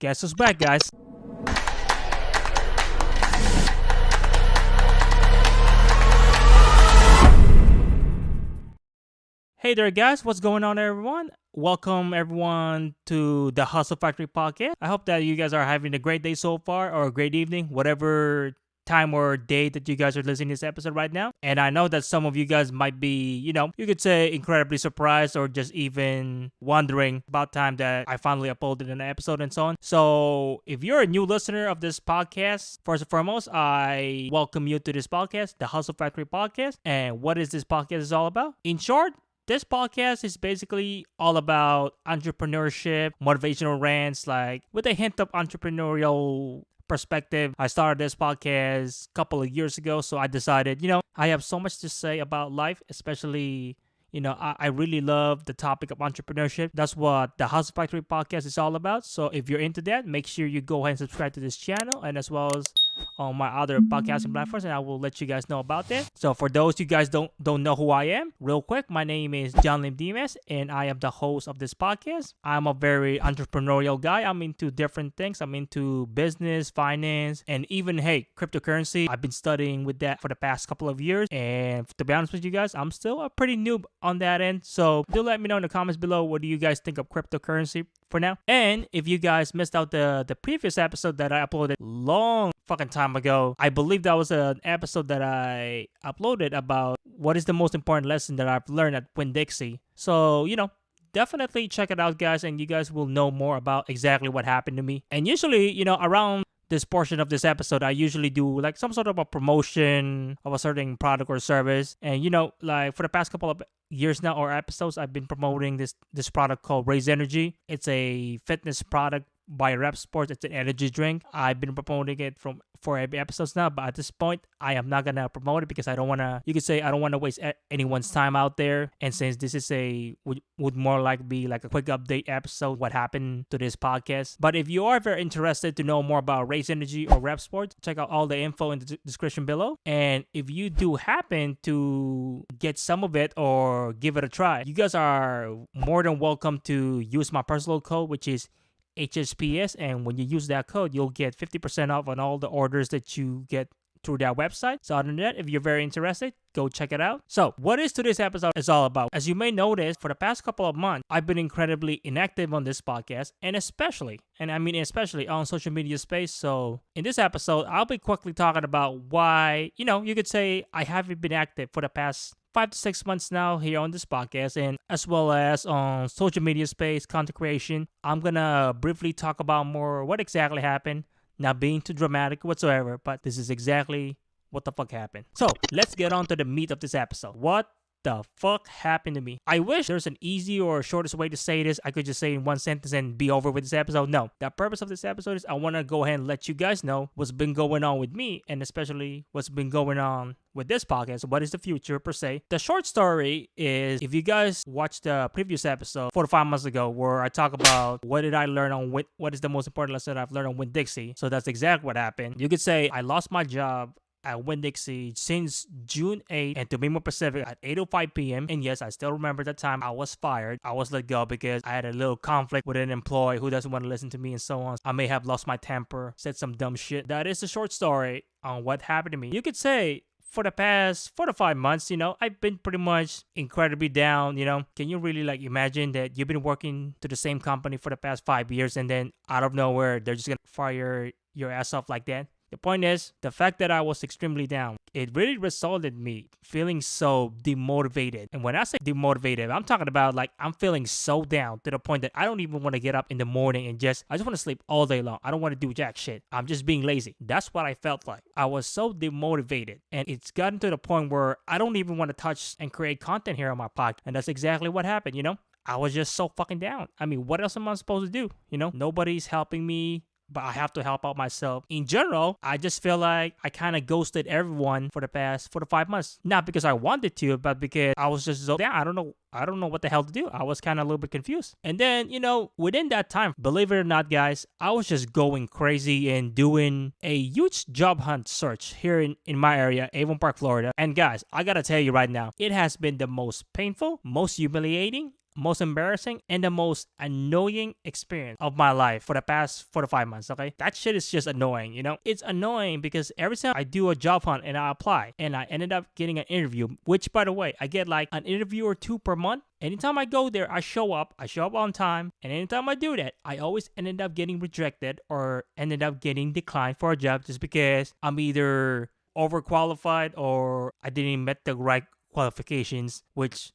Guess who's back, guys? Hey there, guys. What's going on, everyone? Welcome, everyone, to the Hustle Factory podcast. I hope that you guys are having a great day so far or a great evening, whatever time or day that you guys are listening to this episode right now. And I know that some of you guys might be, you could say incredibly surprised or just even wondering about time that I finally uploaded an episode and so on. So if you're a new listener of this podcast, first and foremost, I welcome you to this podcast, the Hustle Factory podcast. And what is this podcast is all about? In short, this podcast is basically all about entrepreneurship, motivational rants, like with a hint of entrepreneurial perspective. I started this podcast a couple of years ago, so I decided, I have so much to say about life, especially. I really love the topic of entrepreneurship. That's what the Hustle Factory podcast is all about. So if you're into that, make sure you go ahead and subscribe to this channel and as well as on my other podcasting platforms, and I will let you guys know about that. So for those you guys don't know who I am, real quick, my name is Limdimas, and I am the host of this podcast. I'm a very entrepreneurial guy. I'm into different things. I'm into business, finance, and even cryptocurrency. I've been studying with that for the past couple of years, and to be honest with you guys, I'm still a pretty noob on that end. So do let me know in the comments below, what do you guys think of cryptocurrency for now? And if you guys missed out the previous episode that I uploaded long fucking time ago, I believe that was an episode that I uploaded about what is the most important lesson that I've learned at Winn-Dixie. So, definitely check it out, guys, and you guys will know more about exactly what happened to me. And usually, around this portion of this episode, I usually do like some sort of a promotion of a certain product or service. And like for the past couple of years now or episodes, I've been promoting this product called Raise Energy. It's a fitness product by Rep Sports. It's an energy drink. I've been promoting it for every episodes now, but at this point, I am not gonna promote it because I don't wanna. You could say I don't wanna waste anyone's time out there. And since this is would more like be like a quick update episode, what happened to this podcast. But if you are very interested to know more about Raise Energy or Rep Sports, check out all the info in the description below. And if you do happen to get some of it or give it a try, you guys are more than welcome to use my personal code, which is HSPS, and when you use that code, you'll get 50% off on all the orders that you get through that website. So other than that, if you're very interested, go check it out. So what is today's episode is all about? As you may notice, for the past couple of months, I've been incredibly inactive on this podcast, and especially on social media space. So in this episode, I'll be quickly talking about why, you could say I haven't been active for the past 5 to 6 months now here on this podcast, and as well as on social media space, content creation. I'm gonna briefly talk about more what exactly happened, not being too dramatic whatsoever, but this is exactly what the fuck happened. So let's get on to the meat of this episode. What the fuck happened to me? I wish there's an easy or shortest way to say this. I could just say in one sentence and be over with this episode. No, the purpose of this episode is I want to go ahead and let you guys know what's been going on with me, and especially what's been going on with this podcast. What is the future per se? The short story is, if you guys watched the previous episode 4 to 5 months ago, where I talk about what did I learn on what is the most important lesson I've learned on Winn-Dixie. So that's exactly what happened. You could say I lost my job at Winn-Dixie since June 8th, and to be more specific, at 8:05 p.m. And yes, I still remember the time I was fired. I was let go because I had a little conflict with an employee who doesn't want to listen to me and so on. I may have lost my temper, said some dumb shit. That is the short story on what happened to me. You could say for the past 4 to 5 months, I've been pretty much incredibly down. Can you really imagine that you've been working to the same company for the past 5 years, and then out of nowhere, they're just gonna fire your ass off like that? The point is, the fact that I was extremely down, it really resulted in me feeling so demotivated. And when I say demotivated, I'm talking about I'm feeling so down to the point that I don't even want to get up in the morning and I just want to sleep all day long. I don't want to do jack shit. I'm just being lazy. That's what I felt like. I was so demotivated, and it's gotten to the point where I don't even want to touch and create content here on my podcast. And that's exactly what happened, I was just so fucking down. I mean, what else am I supposed to do? Nobody's helping me, but I have to help out myself. In general, I just feel like I kind of ghosted everyone for the past 4 to 5 months. Not because I wanted to, but because I was just so down. I don't know what the hell to do. I was kind of a little bit confused. And then, within that time, believe it or not, guys, I was just going crazy and doing a huge job hunt search here in my area, Avon Park, Florida. And guys, I gotta tell you right now, it has been the most painful, most humiliating, most embarrassing, and the most annoying experience of my life for the past 4 to 5 months, okay? That shit is just annoying, you know? It's annoying because every time I do a job hunt and I apply and I ended up getting an interview, which by the way, I get like an interview or two per month. Anytime I go there, I show up on time, and anytime I do that, I always ended up getting rejected or ended up getting declined for a job just because I'm either overqualified or I didn't met the right qualifications, which,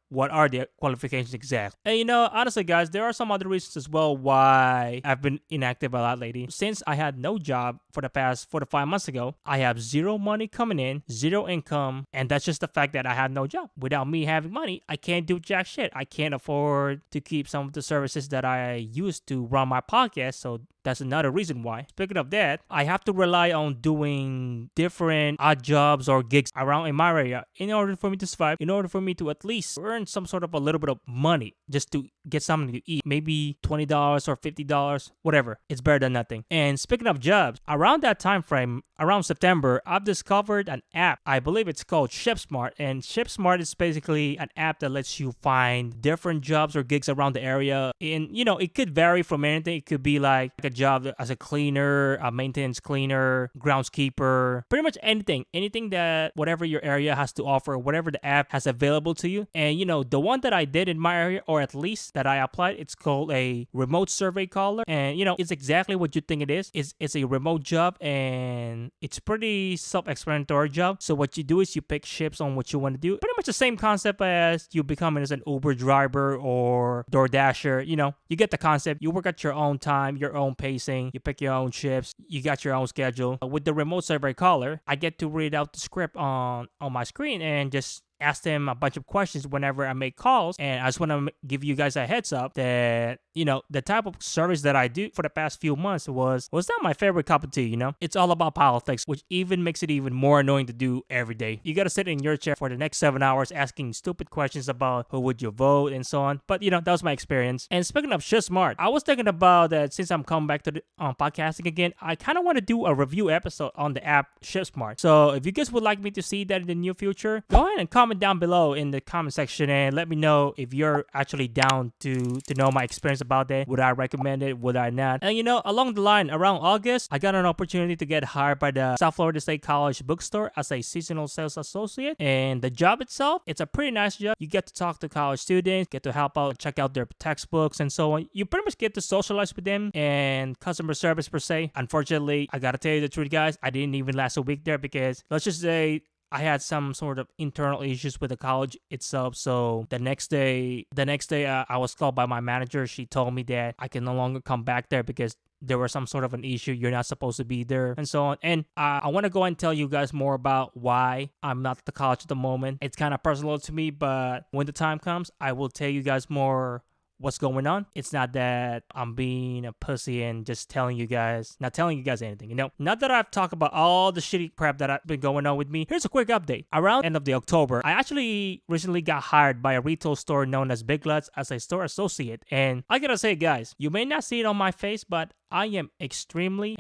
what are the qualifications exactly? And honestly, guys, there are some other reasons as well why I've been inactive a lot lately. Since I had no job for the past 4 to 5 months ago, I have zero money coming in, zero income, and that's just the fact that I had no job. Without me having money, I can't do jack shit. I can't afford to keep some of the services that I used to run my podcast, so that's another reason why. Speaking of that, I have to rely on doing different odd jobs or gigs around in my area in order for me to survive, in order for me to at least earn some sort of a little bit of money just to get something to eat. Maybe $20 or $50, whatever. It's better than nothing. And speaking of jobs, around that time frame, around September, I've discovered an app. I believe it's called ShipSmart. And ShipSmart is basically an app that lets you find different jobs or gigs around the area. And, it could vary from anything. It could be like a job as a cleaner, a maintenance cleaner, groundskeeper, pretty much anything. Anything that whatever your area has to offer, whatever the app has available to you. And, the one that I did in my area, or at least that I applied, it's called a remote survey caller. And, it's exactly what you think it is. It's a remote job, and it's pretty self-explanatory job. So what you do is you pick shifts on what you want to do. Pretty much the same concept as you becoming as an Uber driver or DoorDasher. You get the concept. You work at your own time, your own pacing. You pick your own shifts. You got your own schedule. With the remote survey caller, I get to read out the script on my screen and just ask them a bunch of questions whenever I make calls. And I just want to give you guys a heads up that, the type of service that I do for the past few months was not my favorite cup of tea, It's all about politics, which even makes it even more annoying to do every day. You got to sit in your chair for the next 7 hours asking stupid questions about who would you vote and so on. But, that was my experience. And speaking of ShipSmart, I was thinking about that since I'm coming back to the podcasting again, I kind of want to do a review episode on the app ShipSmart. So if you guys would like me to see that in the near future, go ahead and comment down below in the comment section and let me know if you're actually down to know my experience about that. Would I recommend it? Would I not? And along the line, around August, I got an opportunity to get hired by the South Florida State College bookstore as a seasonal sales associate. And the job itself, it's a pretty nice job. You get to talk to college students, get to help out, check out their textbooks and so on. You pretty much get to socialize with them and customer service per se. Unfortunately, I gotta tell you the truth, guys, I didn't even last a week there because let's just say I had some sort of internal issues with the college itself. So the next day, I was called by my manager. She told me that I can no longer come back there because there was some sort of an issue. You're not supposed to be there and so on. And I want to go and tell you guys more about why I'm not at the college at the moment. It's kind of personal to me, but when the time comes, I will tell you guys more what's going on. It's not that I'm being a pussy and just not telling you guys anything, Not that I've talked about all the shitty crap that I've been going on with me. Here's a quick update. Around end of the October, I actually recently got hired by a retail store known as Big Lots as a store associate. And I gotta say, guys, you may not see it on my face, but I am extremely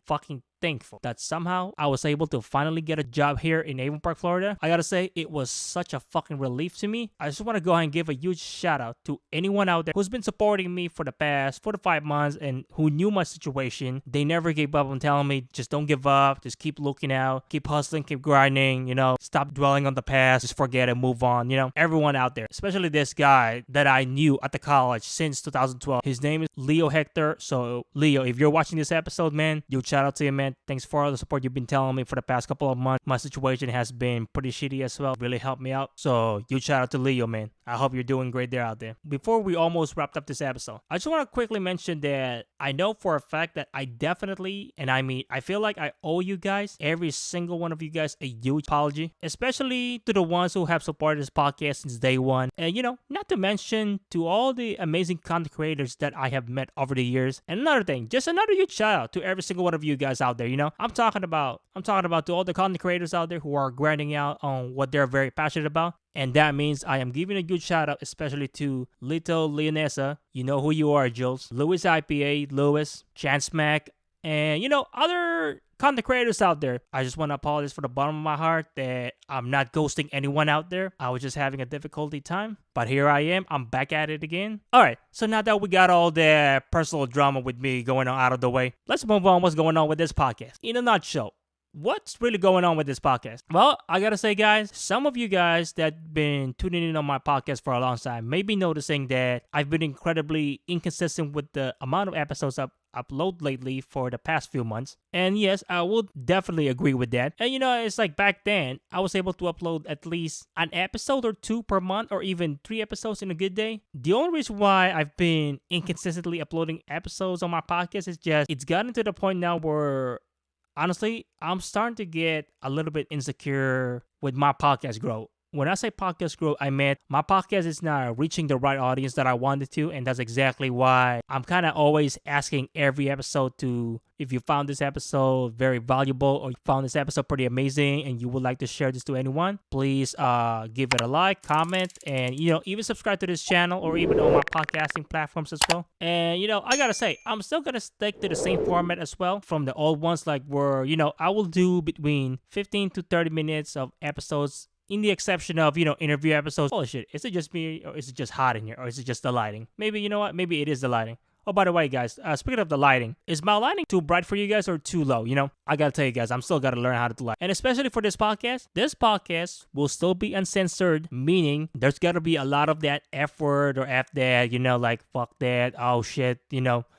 fucking thankful that somehow I was able to finally get a job here in Avon Park, Florida. I gotta say, it was such a fucking relief to me. I just want to go ahead and give a huge shout out to anyone out there who's been supporting me for the past 4 to 5 months and who knew my situation. They never gave up on telling me, just don't give up, just keep looking out, keep hustling, keep grinding, stop dwelling on the past, just forget it, move on, Everyone out there, especially this guy that I knew at the college since 2012. His name is Leo Hector. So Leo, if you're watching this episode, man, huge shout out to you, man. Thanks for all the support you've been telling me for the past couple of months. My situation has been pretty shitty as well. Really helped me out. So huge shout out to Leo, man. I hope you're doing great there out there. Before we almost wrapped up this episode, I just want to quickly mention that I know for a fact that I definitely, and I feel like I owe you guys, every single one of you guys, a huge apology, especially to the ones who have supported this podcast since day one. And not to mention to all the amazing content creators that I have met over the years. And another thing, just another huge shout out to every single one of you guys out there. I'm talking about to all the content creators out there who are grinding out on what they're very passionate about. And that means I am giving a good shout out, especially to Little Leonessa. You know who you are, Jules. Louis IPA, Louis, Chance Mack, And, other content creators out there, I just want to apologize from the bottom of my heart that I'm not ghosting anyone out there. I was just having a difficulty time. But here I am. I'm back at it again. All right. So now that we got all the personal drama with me going on out of the way, let's move on what's going on with this podcast. In a nutshell, what's really going on with this podcast? Well, I gotta say, guys, some of you guys that been tuning in on my podcast for a long time may be noticing that I've been incredibly inconsistent with the amount of episodes I've upload lately for the past few months. And yes, I will definitely agree with that. And it's like back then, I was able to upload at least an episode or two per month, or even 3 episodes in a good day. The only reason why I've been inconsistently uploading episodes on my podcast is just it's gotten to the point now where honestly, I'm starting to get a little bit insecure with my podcast growth. When I say podcast growth, I meant my podcast is not reaching the right audience that I wanted to, and that's exactly why I'm kind of always asking every episode to, if you found this episode very valuable or you found this episode pretty amazing and you would like to share this to anyone, please give it a like, comment, and even subscribe to this channel or even on my podcasting platforms as well. And I gotta say, I'm still gonna stick to the same format as well from the old ones, like where I will do between 15 to 30 minutes of episodes, in the exception of, interview episodes. Holy shit, is it just me or is it just hot in here or is it just the lighting? Maybe, you know what? Maybe it is the lighting. Oh, by the way, guys, speaking of the lighting, is my lighting too bright for you guys or too low? I gotta tell you guys, I'm still gotta learn how to do light. And especially for this podcast will still be uncensored, meaning there's gotta be a lot of that F word or F that, like fuck that, oh shit,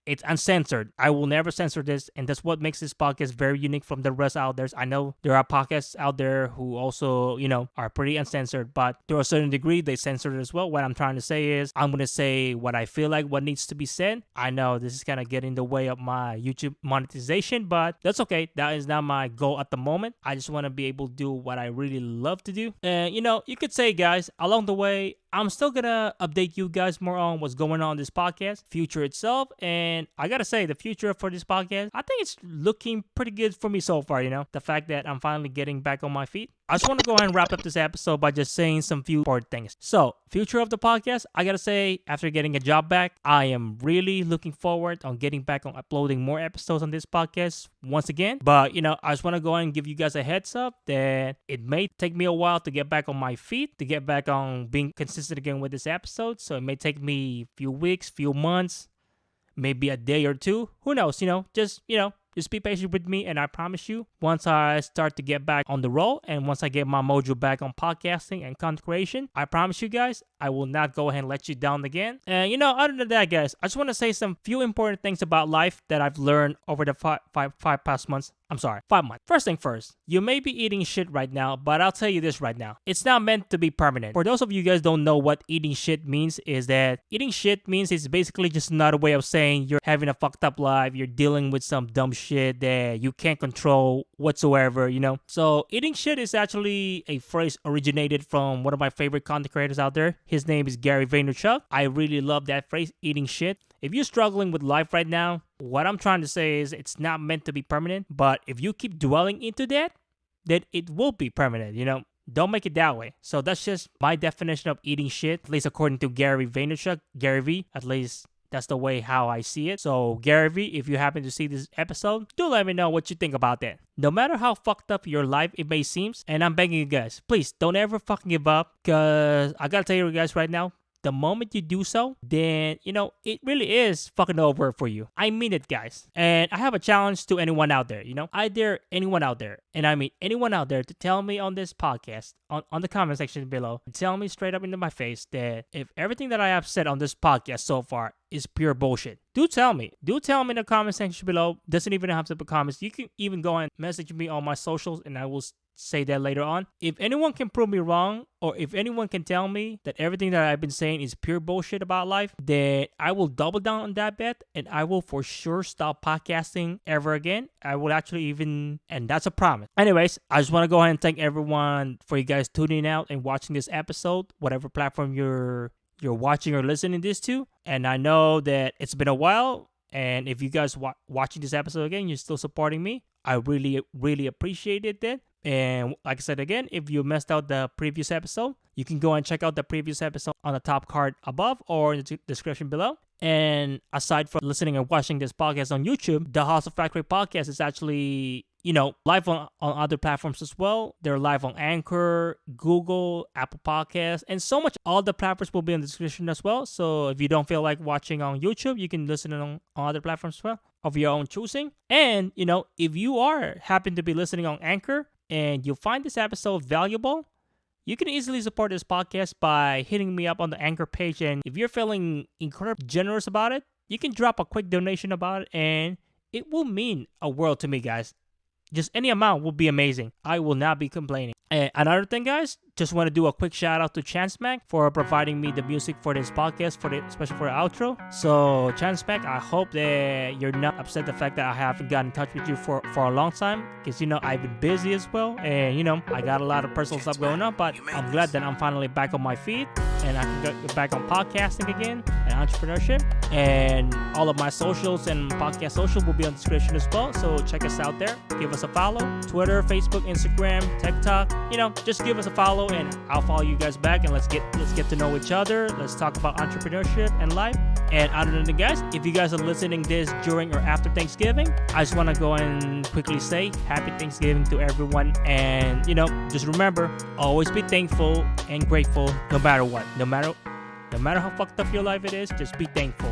it's uncensored. I will never censor this, and that's what makes this podcast very unique from the rest out there. I know there are podcasts out there who also, are pretty uncensored, but to a certain degree, they censor it as well. What I'm trying to say is, I'm gonna say what I feel like, what needs to be said. I know this is kind of getting in the way of my YouTube monetization, but that's okay. That is not my goal at the moment. I just want to be able to do what I really love to do. And, you could say, guys, along the way, I'm still gonna update you guys more on what's going on in this podcast, future itself, and I gotta say, the future for this podcast, I think it's looking pretty good for me so far, the fact that I'm finally getting back on my feet. I just want to go ahead and wrap up this episode by just saying some few important things. So, future of the podcast, I gotta say, after getting a job back, I am really looking forward on getting back on uploading more episodes on this podcast once again. But, I just want to go ahead and give you guys a heads up that it may take me a while to get back on my feet, to get back on being consistent again with this episode. So, it may take me a few weeks, few months, maybe a day or two. Who knows, just be patient with me, and I promise you, once I start to get back on the roll, and once I get my mojo back on podcasting and content creation, I promise you guys, I will not go ahead and let you down again. And other than that, guys, I just want to say some few important things about life that I've learned over the five past months. I'm sorry, 5 months. First thing first, you may be eating shit right now, but I'll tell you this right now. It's not meant to be permanent. For those of you guys don't know what eating shit means, is that eating shit means it's basically just another way of saying you're having a fucked up life, you're dealing with some dumb shit that you can't control whatsoever, So eating shit is actually a phrase originated from one of my favorite content creators out there. His name is Gary Vaynerchuk. I really love that phrase, eating shit. If you're struggling with life right now, what I'm trying to say is it's not meant to be permanent, but if you keep dwelling into that, then it will be permanent, Don't make it that way. So that's just my definition of eating shit, at least according to Gary Vaynerchuk, Gary V, at least that's the way how I see it. So Gary V, if you happen to see this episode, do let me know what you think about that. No matter how fucked up your life it may seem, and I'm begging you guys, please don't ever fucking give up, because I gotta tell you guys right now, the moment you do so, then, it really is fucking over for you. I mean it, guys. And I have a challenge to anyone out there, I dare anyone out there, and I mean anyone out there, to tell me on this podcast, on the comment section below, tell me straight up into my face that if everything that I have said on this podcast so far is pure bullshit. Do tell me. Do tell me in the comment section below. Doesn't even have to be comments. You can even go and message me on my socials, and I will say that later on. If anyone can prove me wrong, or if anyone can tell me that everything that I've been saying is pure bullshit about life, then I will double down on that bet, and I will for sure stop podcasting ever again. I will actually even, and that's a promise. Anyways, I just want to go ahead and thank everyone for you guys tuning out and watching this episode, whatever platform you're watching or listening this to. And I know that it's been a while, and if you guys watching this episode again, you're still supporting me, I really, really appreciate that. And like I said again, if you missed out the previous episode, you can go and check out the previous episode on the top card above or in the description below. And aside from listening and watching this podcast on YouTube, the Hustle Factory podcast is actually, live on other platforms as well. They're live on Anchor, Google, Apple Podcasts, and so much. All the platforms will be in the description as well. So if you don't feel like watching on YouTube, you can listen on other platforms as well of your own choosing. And, if you happen to be listening on Anchor and you find this episode valuable, you can easily support this podcast by hitting me up on the Anchor page. And if you're feeling incredibly generous about it, you can drop a quick donation about it, and it will mean a world to me, guys. Just any amount will be amazing. I will not be complaining. And another thing, guys, just want to do a quick shout out to Chance Mack for providing me the music for this podcast, especially for the outro. So, Chance Mack, I hope that you're not upset the fact that I haven't gotten in touch with you for a long time, because I've been busy as well, and I got a lot of personal stuff going on. But I'm glad that I'm finally back on my feet and I can get back on podcasting again and entrepreneurship. And all of my socials and podcast social will be on the description as well. So check us out there. Give us a follow. Twitter, Facebook, Instagram, TikTok. Just give us a follow and I'll follow you guys back, and let's get to know each other. Let's talk about entrepreneurship and life. And other than that, guys, if you guys are listening this during or after Thanksgiving, I just want to go and quickly say Happy Thanksgiving to everyone. And just remember, always be thankful and grateful no matter what. No matter how fucked up your life it is, just be thankful,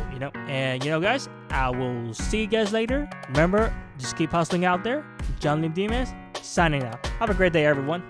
And guys, I will see you guys later. Remember, just keep hustling out there. John Limdimas signing out. Have a great day, everyone.